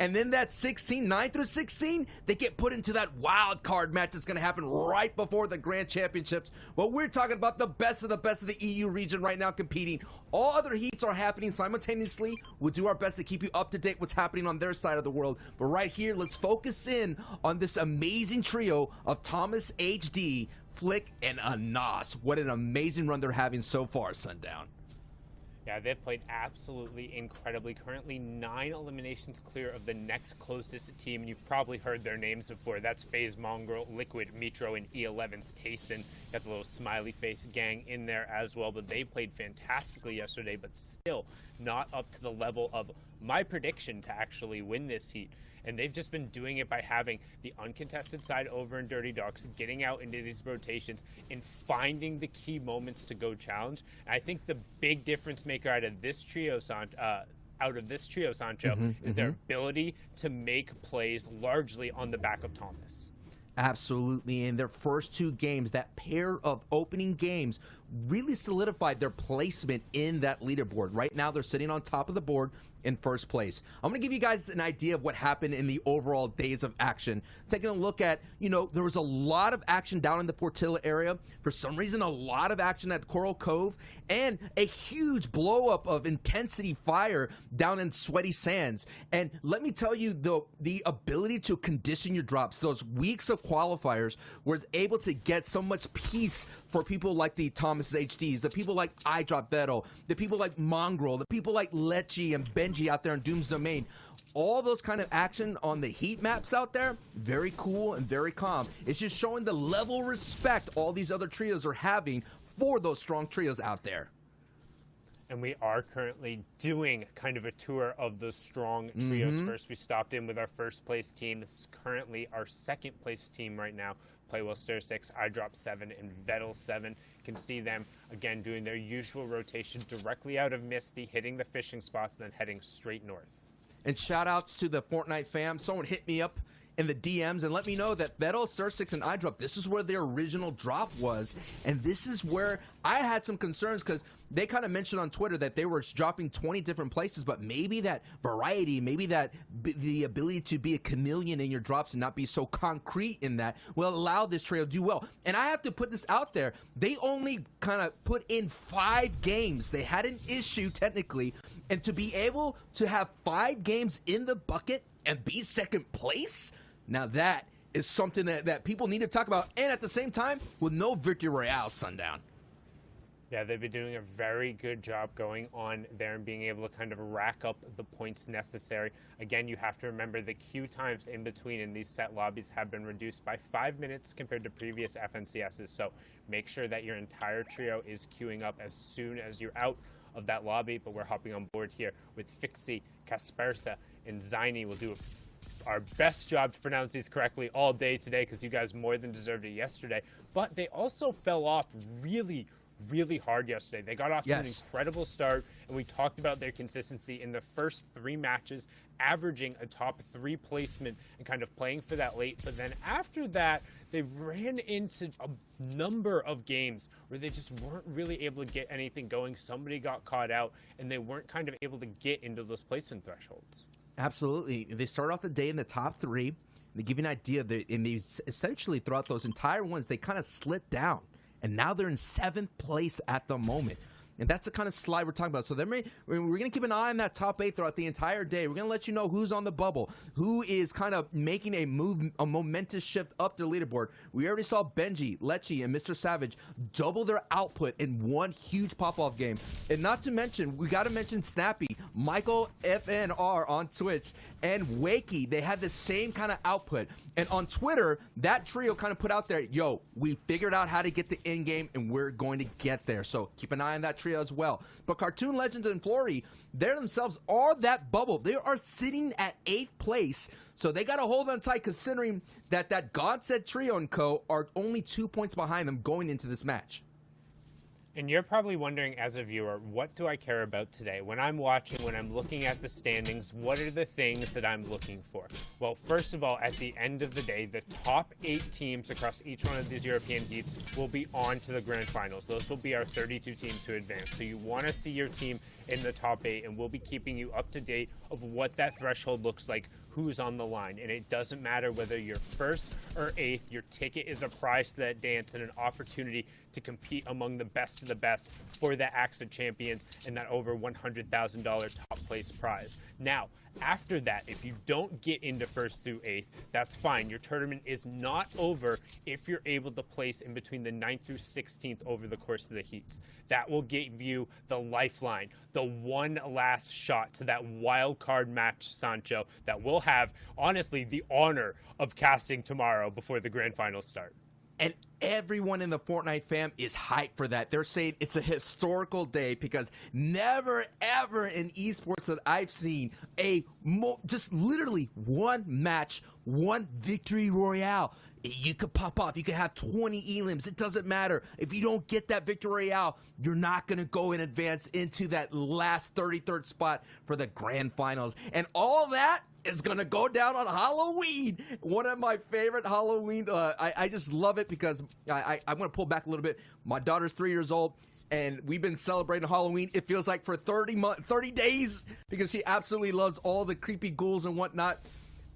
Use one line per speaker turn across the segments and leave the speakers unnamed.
And then that 9 through 16, they get put into that wild card match that's going to happen right before the Grand Championships. Well, we're talking about the best of the EU region right now competing. All other heats are happening simultaneously. We'll do our best to keep you up to date what's happening on their side of the world. But right here, let's focus in on this amazing trio of Thomas HD, Flick, and Anas. What an amazing run they're having so far, Sundown.
Yeah, they've played absolutely incredibly. Currently 9 eliminations clear of the next closest team. You've probably heard their names before. That's FaZe Mongrel, Liquid, Mitro, and E11's Tayson. Got the little smiley face gang in there as well. But they played fantastically yesterday, but still not up to the level of my prediction to actually win this heat. And they've just been doing it by having the uncontested side over in Dirty Dogs, getting out into these rotations and finding the key moments to go challenge. And I think the big difference maker out of this trio, Sancho, is their ability to make plays largely on the back of Thomas.
Absolutely. In their first 2 games, that pair of opening games really solidified their placement in that leaderboard. Right now, they're sitting on top of the board in first place. I'm going to give you guys an idea of what happened in the overall days of action. Taking a look at, there was a lot of action down in the Portilla area. For some reason, a lot of action at Coral Cove, and a huge blow up of intensity fire down in Sweaty Sands. And let me tell you, the ability to condition your drops, those weeks of qualifiers, was able to get so much peace for people like the Thomas HDs, the people like iDrop Battle, the people like Mongrel, the people like Lechi and Benji out there in Doom's Domain. All those kind of action on the heat maps out there, very cool and very calm. It's just showing the level of respect all these other trios are having for those strong trios out there.
And we are currently doing kind of a tour of those strong trios. First, we stopped in with our first place team. This is currently our second place team right now. Playwell Stair 6, iDrop 7, and Vettel 7. You can see them, again, doing their usual rotation directly out of Misty, hitting the fishing spots, and then heading straight north.
And shout-outs to the Fortnite fam. Someone hit me up in the DMs and let me know that Vettel, Stair 6, and iDrop, this is where their original drop was. And this is where I had some concerns, because they kind of mentioned on Twitter that they were dropping 20 different places, but maybe that variety, maybe that the ability to be a chameleon in your drops and not be so concrete in that will allow this trio to do well. And I have to put this out there. They only kind of put in 5 games. They had an issue technically, and to be able to have 5 games in the bucket and be second place, now that is something that people need to talk about. And at the same time, with no Victory Royale, Sundown.
Yeah, they've been doing a very good job going on there and being able to kind of rack up the points necessary. Again, you have to remember the queue times in between in these set lobbies have been reduced by 5 minutes compared to previous FNCSs. So make sure that your entire trio is queuing up as soon as you're out of that lobby. But we're hopping on board here with Fixie, Kaspersa, and Ziny. We'll do our best job to pronounce these correctly all day today, because you guys more than deserved it yesterday. But they also fell off really hard yesterday. They got off to an incredible start, and we talked about their consistency in the first 3 matches, averaging a top 3 placement and kind of playing for that late. But then after that, they ran into a number of games where they just weren't really able to get anything going. Somebody got caught out, and they weren't kind of able to get into those placement thresholds.
Absolutely. They start off the day in the top 3. They give you an idea that in these, essentially throughout those entire ones, they kind of slipped down. And now they're in 7th place at the moment. And that's the kind of slide we're talking about. So we're going to keep an eye on that top 8 throughout the entire day. We're going to let you know who's on the bubble, who is kind of making a momentous shift up their leaderboard. We already saw Benji, Lechi, and Mr. Savage double their output in one huge pop-off game. And not to mention, we got to mention Snappy, Michael FNR on Twitch, and Wakey. They had the same kind of output. And on Twitter, that trio kind of put out there, yo, we figured out how to get the end game, and we're going to get there. So keep an eye on that trio as well. But Cartoon Legends and Flory, they themselves are that bubble. They are sitting at 8th place, so they got to hold on tight, considering that God Said Trio and Co. are only 2 points behind them going into this match.
And you're probably wondering, as a viewer, what do I care about today? When I'm watching, when I'm looking at the standings, what are the things that I'm looking for? Well, first of all, at the end of the day, the top 8 teams across each one of these European heats will be on to the grand finals. Those will be our 32 teams who advance. So you want to see your team in the top 8, and we'll be keeping you up to date of what that threshold looks like, who's on the line. And it doesn't matter whether you're 1st or 8th, your ticket is a prize to that dance and an opportunity to compete among the best of the best for that Axe of Champions and that over $100,000 top place prize. Now, after that, if you don't get into 1st through 8th, that's fine. Your tournament is not over if you're able to place in between the 9th through 16th over the course of the heats. That will give you the lifeline, the one last shot to that wild card match, Sancho, that will have, honestly, the honor of casting tomorrow before the grand finals start.
And everyone in the Fortnite fam is hyped for that. They're saying it's a historical day because never, ever in esports that I've seen just literally one match, one victory royale. You could pop off. You could have 20 elims. It doesn't matter. If you don't get that victory royale, you're not going to go and advance into that last 33rd spot for the grand finals. And all that is going to go down on Halloween. One of my favorite Halloween. I just love it because I'm going to pull back a little bit. My daughter's 3 years old, and we've been celebrating Halloween, it feels like, for 30 days because she absolutely loves all the creepy ghouls and whatnot.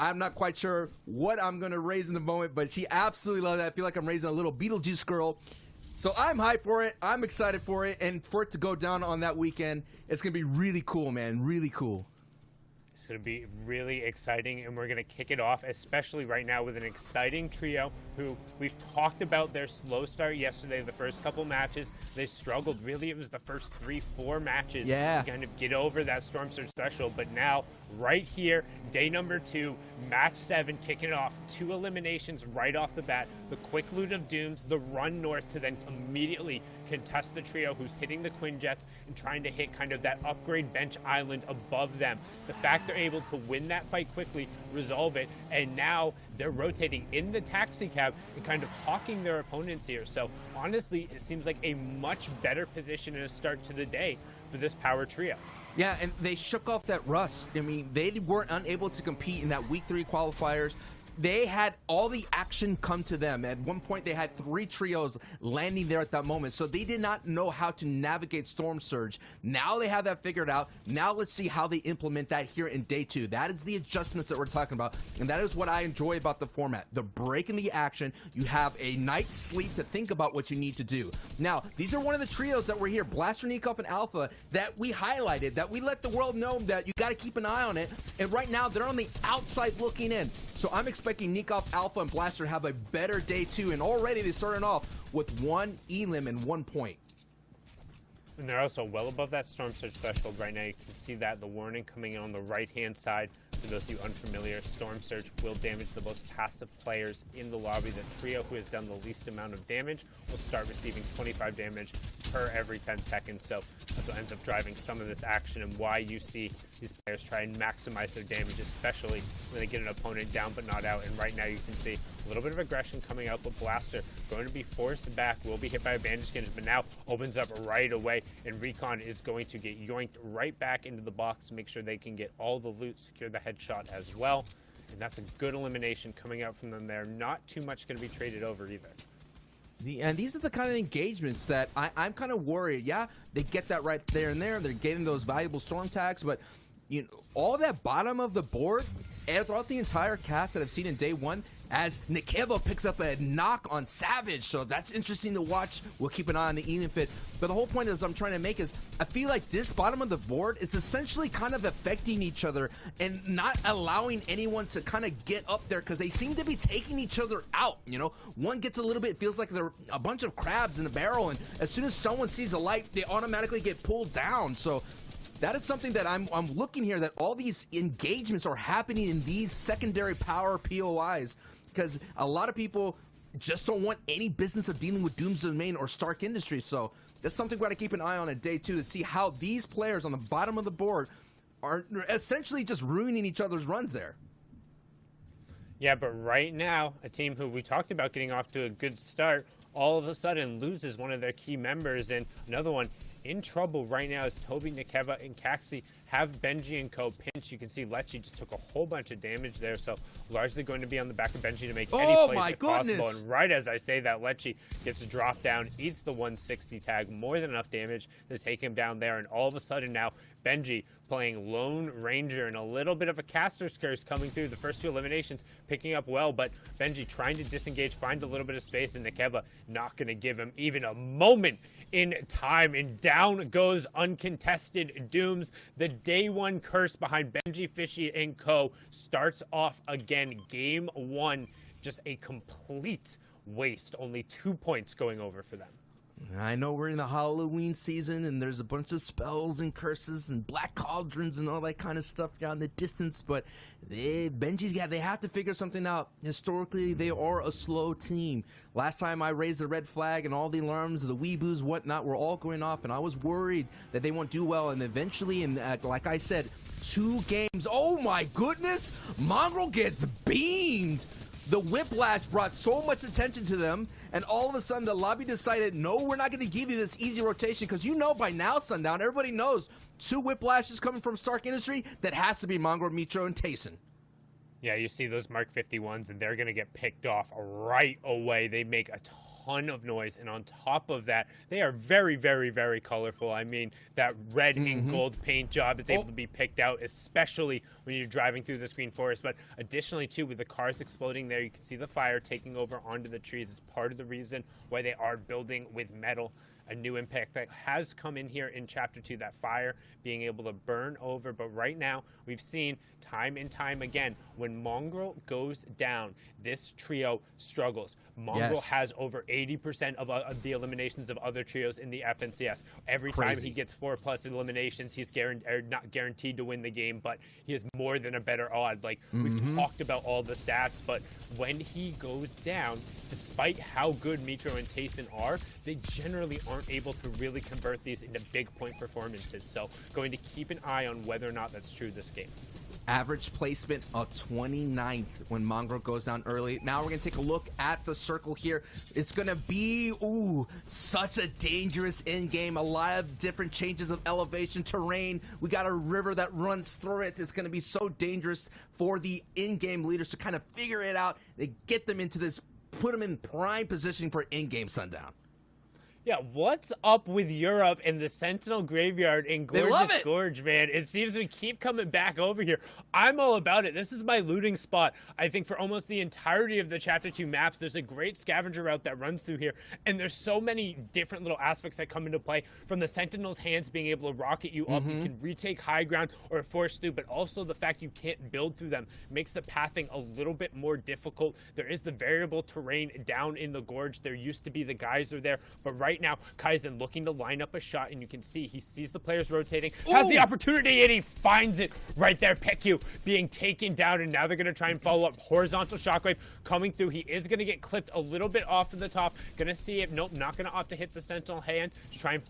I'm not quite sure what I'm going to raise in the moment, but she absolutely loves it. I feel like I'm raising a little Beetlejuice girl. So I'm hyped for it. I'm excited for it. And for it to go down on that weekend, it's going to be really cool, man. Really cool.
It's going to be really exciting, and we're going to kick it off, especially right now, with an exciting trio who we've talked about their slow start yesterday. The first couple matches, they struggled. Really, it was the first 3-4 matches to kind of get over that Storm Surge threshold. But now, right here, day number 2, match 7, kicking it off. 2 eliminations right off the bat. The quick loot of Dooms, the run north to then immediately contest the trio who's hitting the Quinjets and trying to hit kind of that upgrade bench island above them. The fact they're able to win that fight quickly, resolve it, and now they're rotating in the taxi cab and kind of hawking their opponents here. So honestly, it seems like a much better position and a start to the day for this power trio.
Yeah, and they shook off that rust. I mean, they weren't unable to compete in that week 3 qualifiers. They had all the action come to them. At one point, they had 3 trios landing there at that moment, so they did not know how to navigate Storm Surge. Now they have that figured out. Now let's see how they implement that here in day 2. That is the adjustments that we're talking about, and that is what I enjoy about the format. The break in the action. You have a night's sleep to think about what you need to do. Now, these are one of the trios that were here, Blaster, Nikov, and Alpha, that we highlighted, that we let the world know that you got to keep an eye on it, and right now they're on the outside looking in. So I'm expecting Nikov, Alpha, and Blaster have a better day 2, and already they started off with 1 elim and 1 point.
And they're also well above that Storm Surge threshold right now. You can see that, the warning coming in on the right-hand side. For those of you unfamiliar, Storm Surge will damage the most passive players in the lobby. The trio who has done the least amount of damage will start receiving 25 damage per every 10 seconds. So that's what ends up driving some of this action and why you see these players try and maximize their damage, especially when they get an opponent down but not out. And right now you can see a little bit of aggression coming out, but Blaster going to be forced back, will be hit by a bandage cannon, but now opens up right away, and Recon is going to get yoinked right back into the box to make sure they can get all the loot, secure the headshot as well. And that's a good elimination coming out from them there. Not too much going to be traded over either.
And these are the kind of engagements that I'm kind of worried. Yeah, they get that right there and there. They're getting those valuable storm tags, but you know, all that bottom of the board and throughout the entire cast that I've seen in day 1, as Nikeva picks up a knock on Savage, so that's interesting to watch. We'll keep an eye on the Elim fit. But the whole point is I'm trying to make is I feel like this bottom of the board is essentially kind of affecting each other and not allowing anyone to kind of get up there because they seem to be taking each other out. You know, one gets a little bit, it feels like they're a bunch of crabs in a barrel, and as soon as someone sees a light, they automatically get pulled down. So that is something that I'm looking here, that all these engagements are happening in these secondary power POIs because a lot of people just don't want any business of dealing with Doom's Domain or Stark Industries. So that's something we got to keep an eye on at day 2 to see how these players on the bottom of the board are essentially just ruining each other's runs there.
Yeah, but right now, a team who we talked about getting off to a good start all of a sudden loses one of their key members, and another one in trouble right now as Toby, Nikeva, and Caxi have Benji and Co pinched. You can see Lecce just took a whole bunch of damage there, so largely going to be on the back of Benji to make any plays if possible. And right as I say that, Lecce gets dropped down, eats the 160 tag, more than enough damage to take him down there, and all of a sudden now Benji playing Lone Ranger and a little bit of a caster's curse coming through. The first 2 eliminations picking up well, but Benji trying to disengage, find a little bit of space, and Nikeva not going to give him even a moment in time, and down goes uncontested Dooms. The day 1 curse behind Benji, Fishy, and Co. starts off again. Game 1, just a complete waste. Only 2 points going over for them.
I know we're in the Halloween season and there's a bunch of spells and curses and black cauldrons and all that kind of stuff down in the distance, but they have to figure something out. Historically, they are a slow team. Last time I raised the red flag and all the alarms, the weeboos, whatnot, were all going off, and I was worried that they won't do well, and eventually, like I said, 2 games, oh my goodness, Mongrel gets beamed. The whiplash brought so much attention to them, and all of a sudden the lobby decided, no, we're not going to give you this easy rotation, because you know by now, Sundown, everybody knows 2 whiplashes coming from Stark Industry, that has to be Mongrel, Mitro, and Tayson. Yeah,
you see those Mark 51s, and they're going to get picked off right away. They make a ton of noise, and on top of that, they are very, very, very colorful. I mean, that red and gold paint job is able to be picked out, especially when you're driving through the Green Forest. But additionally, too, with the cars exploding there, you can see the fire taking over onto the trees. It's part of the reason why they are building with metal. A new impact that has come in here in Chapter 2, that fire being able to burn over. But right now, we've seen time and time again, when Mongrel goes down, this trio struggles. Mongrel has over 80% of the eliminations of other trios in the FNCS. Every time he gets 4+ eliminations, he's not guaranteed to win the game, but he has more than a better odd. Like, we've talked about all the stats, but when he goes down, despite how good Mitro and Tayson are, they generally aren't able to really convert these into big point performances. So going to keep an eye on whether or not that's true this game.
Average placement of 29th when Mongrel goes down early. Now we're going to take a look at the circle here. It's going to be, such a dangerous end game. A lot of different changes of elevation, terrain. We got a river that runs through it. It's going to be so dangerous for the in-game leaders to kind of figure it out. They get them into this, put them in prime position for in-game Sundown.
Yeah, what's up with Europe and the Sentinel Graveyard in Gorgeous Gorge, man? It seems we keep coming back over here. I'm all about it. This is my looting spot, I think, for almost the entirety of the Chapter 2 maps. There's a great scavenger route that runs through here, and there's so many different little aspects that come into play, from the Sentinel's hands being able to rocket you up. You can retake high ground or force through, but also the fact you can't build through them makes the pathing a little bit more difficult. There is the variable terrain down in the gorge. There used to be the geyser there, but right now, Kaizen looking to line up a shot, and you can see he sees the players rotating, has the opportunity, and he finds it right there. Peku being taken down, and now they're going to try and follow up. Horizontal shockwave coming through. He is going to get clipped a little bit off of the top. Going to see it. Nope, not going to opt to hit the Sentinel hand to try and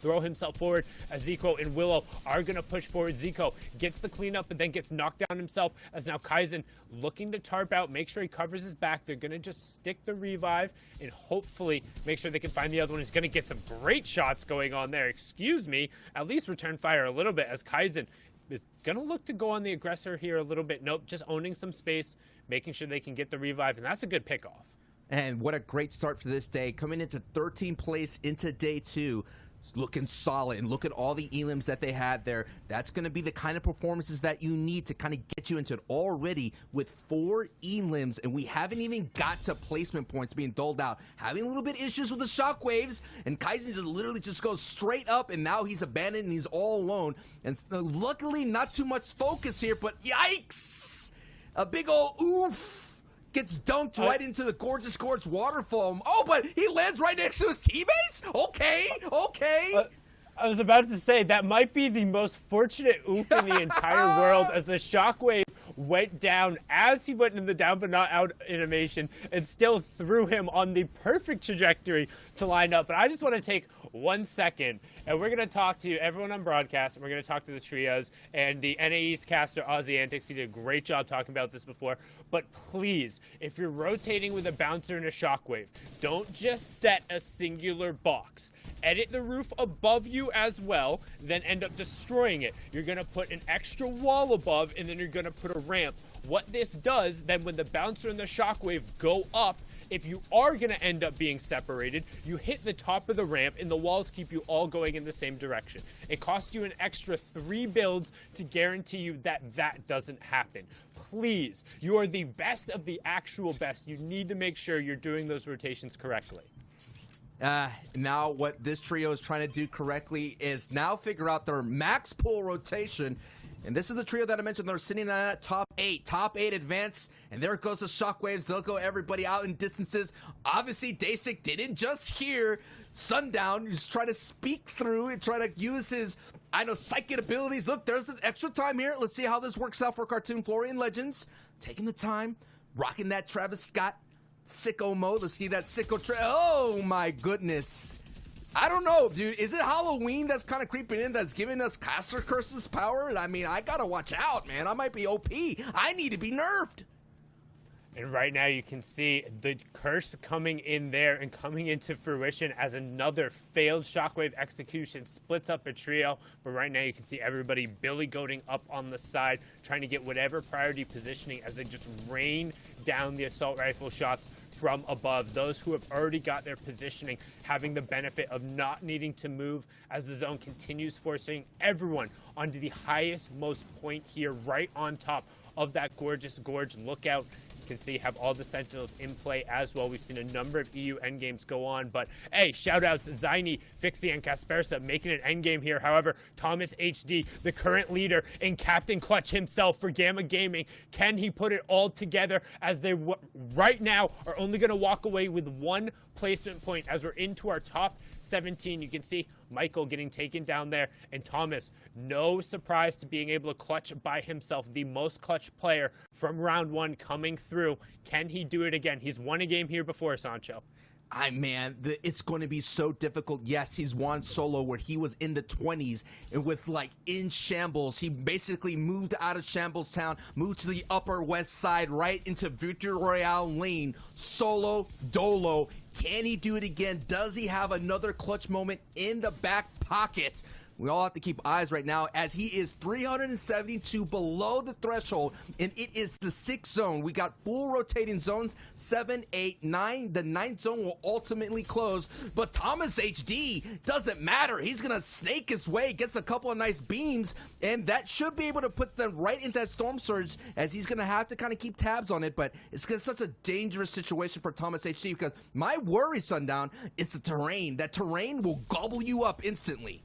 throw himself forward, as Zico and Willow are going to push forward. Zico gets the cleanup, but then gets knocked down himself, as now Kaizen looking to tarp out, make sure he covers his back. They're going to just stick the revive and hopefully make sure they can find the other one. He's going to get some great shots going on there. Excuse me. At least return fire a little bit, as Kaizen is going to look to go on the aggressor here a little bit. Nope, just owning some space, making sure they can get the revive, and that's a good pickoff.
And what a great start for this day. Coming into 13th place into day 2. Looking solid, and look at all the elims that they had there. That's going to be the kind of performances that you need to kind of get you into it already with 4 elims, and we haven't even got to placement points being doled out. Having a little bit issues with the shockwaves, and Kaizen just literally just goes straight up, and now he's abandoned and he's all alone. And luckily, not too much focus here, but yikes! A big old oof! Gets dunked right into the Gorgeous Gorge waterfall. Oh, but he lands right next to his teammates? Okay.
I was about to say, that might be the most fortunate oof in the entire world, as the shockwave went down as he went in the down but not out animation and still threw him on the perfect trajectory to line up. But I just want to take 1 second, and we're going to talk to everyone on broadcast, and we're going to talk to the trios and the NAE's caster, Aussie Antics. He did a great job talking about this before. But please, if you're rotating with a bouncer and a shockwave, don't just set a singular box. Edit the roof above you as well, then end up destroying it. You're going to put an extra wall above, and then you're going to put a ramp. What this does, then when the bouncer and the shockwave go up, if you are going to end up being separated, you hit the top of the ramp and the walls keep you all going in the same direction. It costs you an extra 3 builds to guarantee you that that doesn't happen. Please, you are the best of the actual best. You need to make sure you're doing those rotations correctly.
Now what this trio is trying to do correctly is now figure out their max pull rotation. And this is the trio that I mentioned. They're sitting at top 8 advance. And there goes the shockwaves. They'll go everybody out in distances. Obviously, Dasik didn't just hear Sundown. He's trying to speak through and try to use his, psychic abilities. Look, there's the extra time here. Let's see how this works out for Cartoon Florian Legends. Taking the time, rocking that Travis Scott sicko mode. Let's see that sicko. Oh, my goodness. I don't know, dude. Is it Halloween that's kind of creeping in that's giving us Caster Curse's power? I mean, I gotta watch out, man. I might be OP. I need to be nerfed.
And right now you can see the curse coming in there and coming into fruition as another failed shockwave execution splits up a trio. But right now you can see everybody billy goating up on the side, trying to get whatever priority positioning as they just rain down the assault rifle shots from above. Those who have already got their positioning having the benefit of not needing to move as the zone continues forcing everyone onto the highest most point here right on top of that gorgeous gorge lookout. You can see have all the sentinels in play as well. We've seen a number of EU endgames go on, but hey, shout outs Zaini, Fixie, and Kaspersa making an endgame here. However, Thomas HD, the current leader and Captain Clutch himself for Gamma Gaming, can he put it all together as they right now are only going to walk away with 1 placement point as we're into our top 17. You can see Michael getting taken down there, and Thomas, no surprise to being able to clutch by himself, the most clutch player from round 1 coming through. Can he do it again? He's won a game here before, Sancho.
It's going to be so difficult. Yes, he's won solo where he was in the 20s and with in shambles. He basically moved out of Shambles Town, moved to the Upper West Side, right into Victory Royale lane, solo, dolo. Can he do it again? Does he have another clutch moment in the back pocket? We all have to keep eyes right now as he is 372 below the threshold, and it is the 6th zone. We got full rotating zones, 7, 8, 9. The 9th zone will ultimately close, but Thomas HD doesn't matter. He's going to snake his way, gets a couple of nice beams, and that should be able to put them right into that storm surge as he's going to have to kind of keep tabs on it, but it's such a dangerous situation for Thomas HD because my worry, Sundown, is the terrain. That terrain will gobble you up instantly.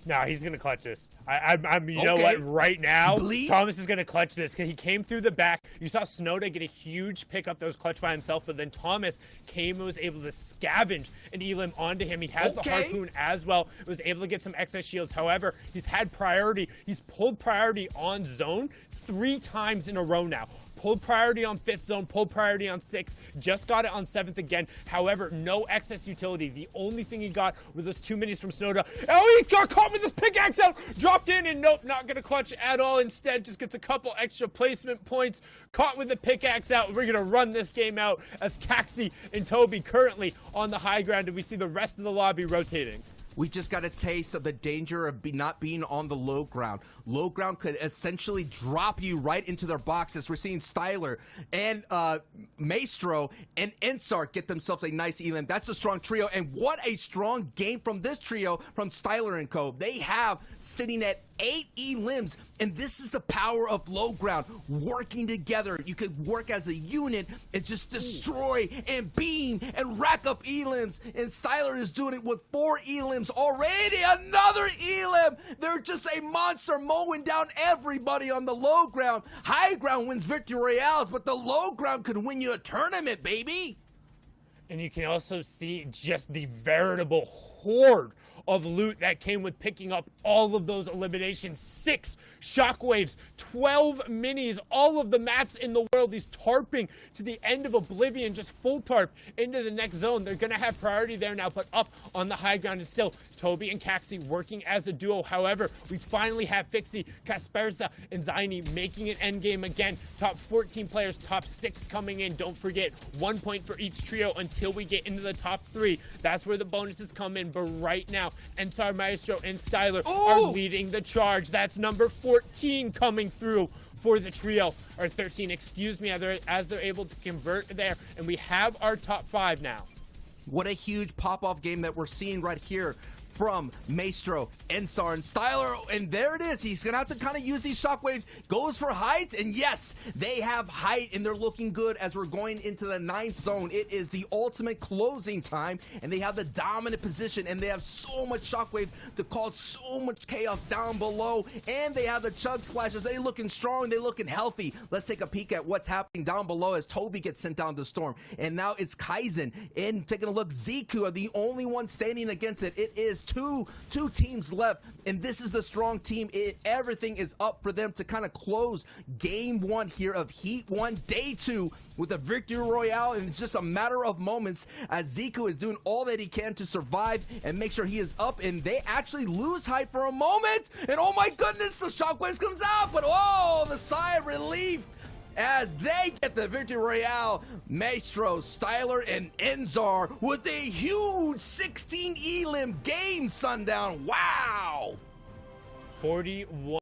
No, he's going to clutch this. You know what? Right now, Thomas is going to clutch this because he came through the back. You saw Snowda get a huge pickup that was clutch by himself, but then Thomas came and was able to scavenge an Elim onto him. He has the harpoon as well. Was able to get some excess shields. However, he's had priority. He's pulled priority on zone 3 times in a row now. Pulled priority on 5th zone, pulled priority on 6th, just got it on 7th again. However, no excess utility. The only thing he got were those 2 minis from Snowda. Oh, he got caught with his pickaxe out, dropped in, and nope, not going to clutch at all. Instead, just gets a couple extra placement points, caught with the pickaxe out. We're going to run this game out as Caxi and Toby currently on the high ground, and we see the rest of the lobby rotating.
We just got a taste of the danger of not being on the low ground. Low ground could essentially drop you right into their boxes. We're seeing Styler and Maestro and Ensark get themselves a nice elim. That's a strong trio, and what a strong game from this trio from Styler and Co. They have sitting at 8 elims, and this is the power of low ground working together. You could work as a unit and just destroy and beam and rack up elims, and Styler is doing it with 4 elims already. Another elim. They're just a monster mowing down everybody on the low ground. High ground wins Victory Royales, but the low ground could win you a tournament, baby.
And you can also see just the veritable horde of loot that came with picking up all of those eliminations. 6 shockwaves, 12 minis, all of the mats in the world. He's tarping to the end of Oblivion, just full tarp into the next zone. They're going to have priority there now, but up on the high ground is still Toby and Caxi working as a duo. However, we finally have Fixie, Kasperza, and Zaini making an endgame again. Top 14 players, top 6 coming in. Don't forget, 1 point for each trio until we get into the top 3. That's where the bonuses come in. But right now, Ensar, Maestro, and Styler are leading the charge. That's number 14 coming through for the trio, or 13, excuse me, as they're able to convert there. And we have our top 5 now.
What a huge pop-off game that we're seeing right here from Maestro, Ensar, and Styler. And there it is. He's going to have to kind of use these shockwaves. Goes for height. And yes, they have height, and they're looking good as we're going into the 9th zone. It is the ultimate closing time, and they have the dominant position, and they have so much shockwaves to cause so much chaos down below. And they have the chug splashes. They looking strong. They looking healthy. Let's take a peek at what's happening down below as Toby gets sent down the storm. And now it's Kaizen. And taking a look, Ziku are the only one standing against it. It is two teams left, and this is the strong team. Everything is up for them to kind of close game 1 here of Heat 1, day 2 with a victory royale, and it's just a matter of moments as Ziku is doing all that he can to survive and make sure he is up. And they actually lose height for a moment, and oh my goodness, the shockwaves comes out, but oh, the sigh of relief as they get the victory royale. Maestro, Styler, and Enzar with a huge 16 elim game, Sundown. Wow.
41